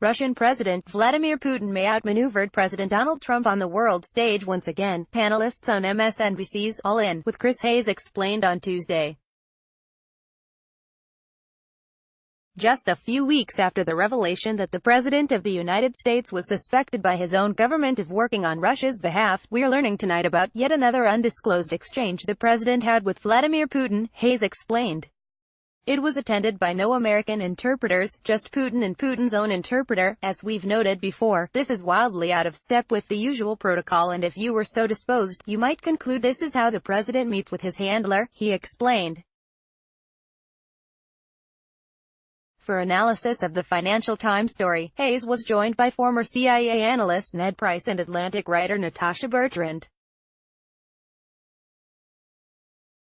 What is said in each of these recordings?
Russian President Vladimir Putin may outmaneuvered President Donald Trump on the world stage once again, panelists on MSNBC's All In with Chris Hayes explained on Tuesday. Just a few weeks after the revelation that the President of the United States was suspected by his own government of working on Russia's behalf, we're learning tonight about yet another undisclosed exchange the President had with Vladimir Putin, Hayes explained. It was attended by no American interpreters, just Putin and Putin's own interpreter. As we've noted before, this is wildly out of step with the usual protocol, and if you were so disposed, you might conclude this is how the president meets with his handler, he explained. For analysis of the Financial Times story, Hayes was joined by former CIA analyst Ned Price and Atlantic writer Natasha Bertrand.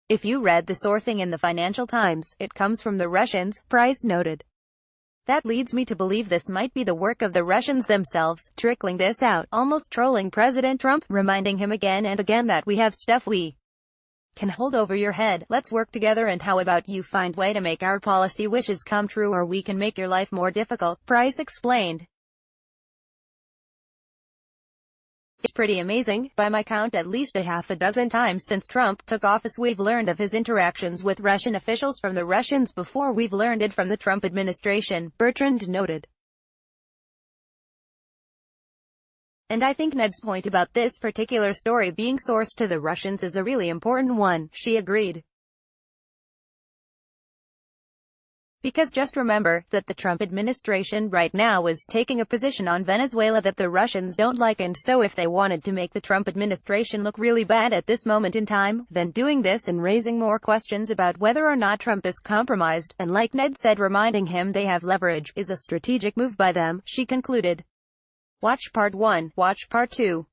If you read the sourcing in the Financial Times, it comes from the Russians, Price noted. That leads me to believe this might be the work of the Russians themselves, trickling this out, almost trolling President Trump, reminding him again and again that we have stuff we can hold over your head, let's work together, and how about you find way to make our policy wishes come true, or we can make your life more difficult, Price explained. It's pretty amazing. By my count, at least a half a dozen times since Trump took office we've learned of his interactions with Russian officials from the Russians before we've learned it from the Trump administration, Bertrand noted. And I think Ned's point about this particular story being sourced to the Russians is a really important one, she agreed. Because just remember that the Trump administration right now is taking a position on Venezuela that the Russians don't like, and so if they wanted to make the Trump administration look really bad at this moment in time, then doing this and raising more questions about whether or not Trump is compromised, and like Ned said, reminding him they have leverage, is a strategic move by them, she concluded. Watch Part 1, watch Part 2.